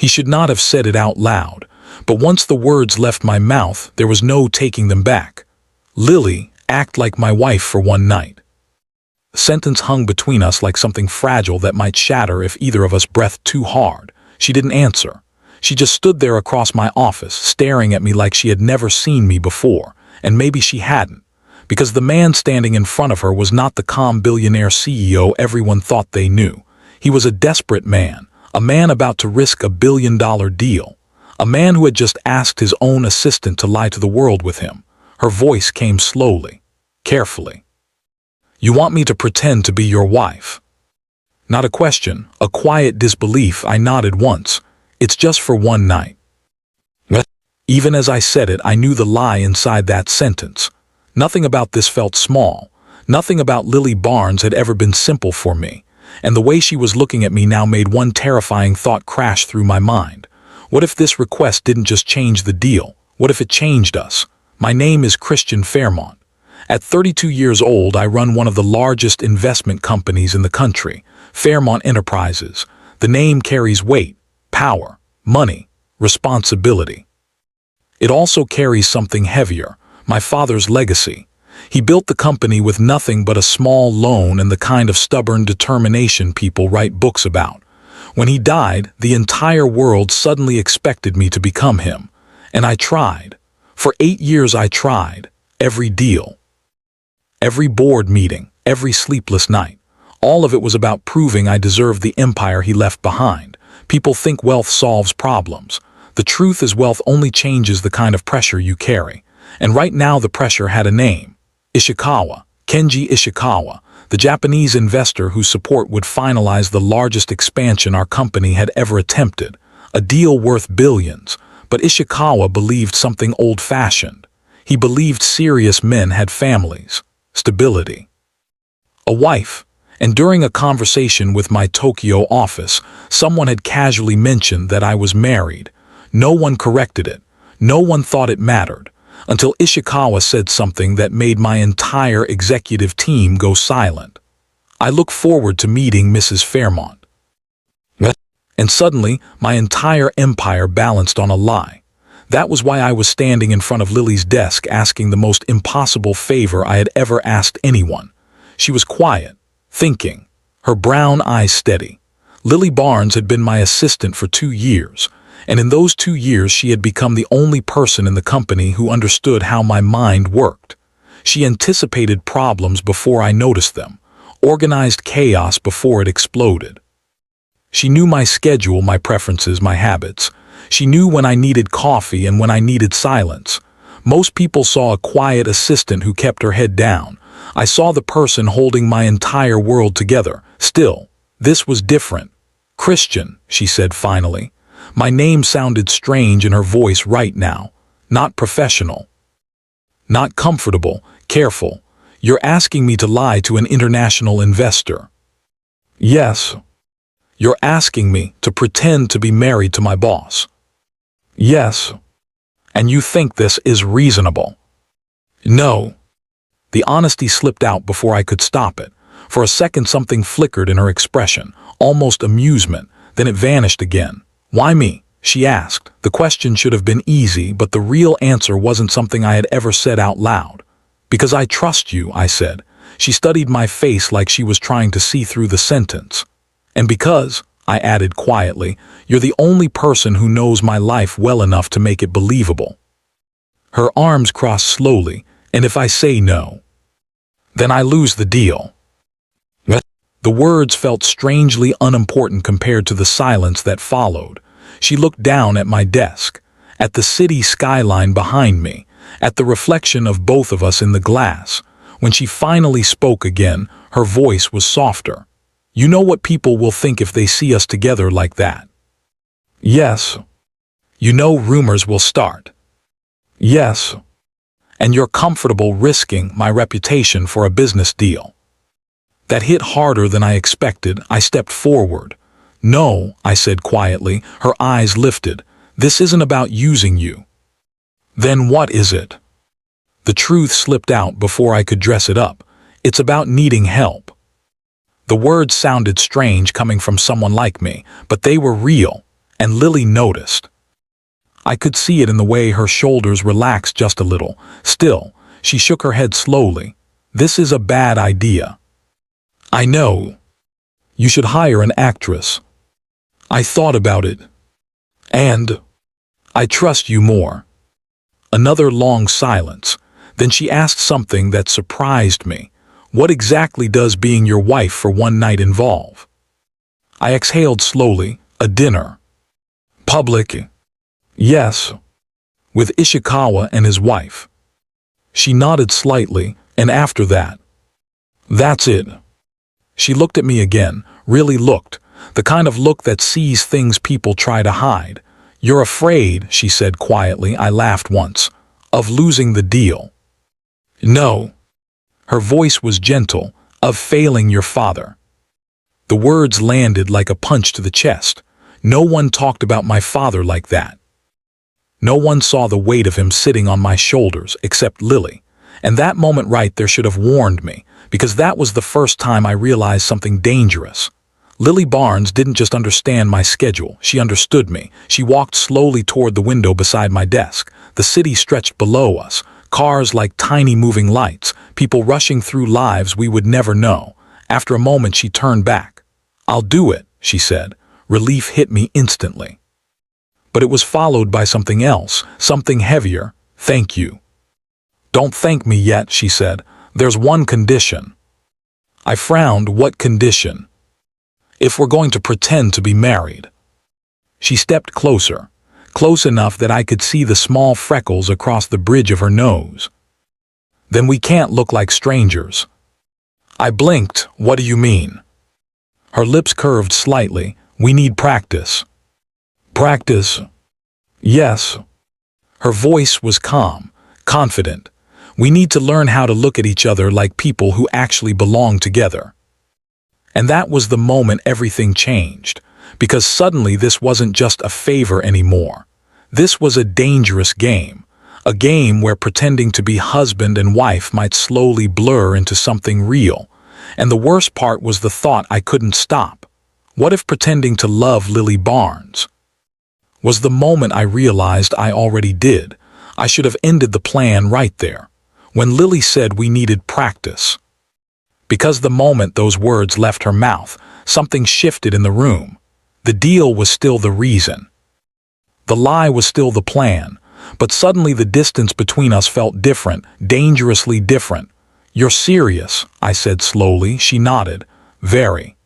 He should not have said it out loud, but once the words left my mouth, there was no taking them back. Lily, act like my wife for one night. The sentence hung between us like something fragile that might shatter if either of us breathed too hard. She didn't answer. She just stood there across my office, staring at me like she had never seen me before, and maybe she hadn't, because the man standing in front of her was not the calm billionaire CEO everyone thought they knew. He was a desperate man, a man about to risk a billion-dollar deal, a man who had just asked his own assistant to lie to the world with him. Her voice came slowly, carefully. You want me to pretend to be your wife? Not a question, a quiet disbelief. I nodded once. It's just for one night. What? Even as I said it, I knew the lie inside that sentence. Nothing about this felt small. Nothing about Lily Barnes had ever been simple for me. And the way she was looking at me now made one terrifying thought crash through my mind. What if this request didn't just change the deal? What if it changed us? My name is Christian Fairmont. At 32 years old, I run one of the largest investment companies in the country, Fairmont Enterprises. The name carries weight, power, money, responsibility. It also carries something heavier, my father's legacy. He built the company with nothing but a small loan and the kind of stubborn determination people write books about. When he died, the entire world suddenly expected me to become him. And I tried. For 8 years I tried. Every deal. Every board meeting. Every sleepless night. All of it was about proving I deserved the empire he left behind. People think wealth solves problems. The truth is wealth only changes the kind of pressure you carry. And right now the pressure had a name. Ishikawa. Kenji Ishikawa. The Japanese investor whose support would finalize the largest expansion our company had ever attempted. A deal worth billions. But Ishikawa believed something old-fashioned. He believed serious men had families, stability, a wife. And during a conversation with my Tokyo office, someone had casually mentioned that I was married. No one corrected it. No one thought it mattered. Until Ishikawa said something that made my entire executive team go silent. I look forward to meeting Mrs. Fairmont. And suddenly, my entire empire balanced on a lie. That was why I was standing in front of Lily's desk asking the most impossible favor I had ever asked anyone. She was quiet, thinking, her brown eyes steady. Lily Barnes had been my assistant for 2 years, and in those 2 years she had become the only person in the company who understood how my mind worked. She anticipated problems before I noticed them, organized chaos before it exploded. She knew my schedule, my preferences, my habits. She knew when I needed coffee and when I needed silence. Most people saw a quiet assistant who kept her head down. I saw the person holding my entire world together. Still, this was different. Christian, she said finally. My name sounded strange in her voice right now. Not professional. Not comfortable, careful. You're asking me to lie to an international investor. Yes. You're asking me to pretend to be married to my boss. Yes. And you think this is reasonable? No. The honesty slipped out before I could stop it. For a second something flickered in her expression, almost amusement, then it vanished again. Why me? She asked. The question should have been easy, but the real answer wasn't something I had ever said out loud. Because I trust you, I said. She studied my face like she was trying to see through the sentence. And because, I added quietly, you're the only person who knows my life well enough to make it believable. Her arms crossed slowly, and if I say no, then I lose the deal. The words felt strangely unimportant compared to the silence that followed. She looked down at my desk, at the city skyline behind me, at the reflection of both of us in the glass. When she finally spoke again, her voice was softer. You know what people will think if they see us together like that? Yes. You know rumors will start. Yes. And you're comfortable risking my reputation for a business deal. That hit harder than I expected. I stepped forward. No, I said quietly, her eyes lifted. This isn't about using you. Then what is it? The truth slipped out before I could dress it up. It's about needing help. The words sounded strange coming from someone like me, but they were real. and Lily noticed. I could see it in the way her shoulders relaxed just a little. Still, she shook her head slowly. This is a bad idea. I know. You should hire an actress. I thought about it. And I trust you more. Another long silence. Then she asked something that surprised me. What exactly does being your wife for one night involve? I exhaled slowly. A dinner. Public. Yes. With Ishikawa and his wife. She nodded slightly, and after that. That's it. She looked at me again, really looked, the kind of look that sees things people try to hide. You're afraid, she said quietly, I laughed once, of losing the deal. No. Her voice was gentle, of failing your father. The words landed like a punch to the chest. No one talked about my father like that. No one saw the weight of him sitting on my shoulders except Lily. And that moment right there should have warned me, because that was the first time I realized something dangerous. Lily Barnes didn't just understand my schedule, she understood me. She walked slowly toward the window beside my desk. The city stretched below us, cars like tiny moving lights, people rushing through lives we would never know. After a moment she turned back. I'll do it, she said. Relief hit me instantly. But it was followed by something else, something heavier. Thank you. Don't thank me yet, she said. There's one condition. I frowned. What condition? If we're going to pretend to be married. She stepped closer, close enough that I could see the small freckles across the bridge of her nose. Then we can't look like strangers. I blinked. What do you mean? Her lips curved slightly. We need practice. Practice? Yes. Her voice was calm, confident. We need to learn how to look at each other like people who actually belong together. And that was the moment everything changed, because suddenly this wasn't just a favor anymore. This was a dangerous game, a game where pretending to be husband and wife might slowly blur into something real. And the worst part was the thought I couldn't stop. What if pretending to love Lily Barnes was the moment I realized I already did? I should have ended the plan right there, when Lily said we needed practice. Because the moment those words left her mouth, something shifted in the room. The deal was still the reason. The lie was still the plan, but suddenly the distance between us felt different, dangerously different. You're serious, I said slowly. She nodded. Very.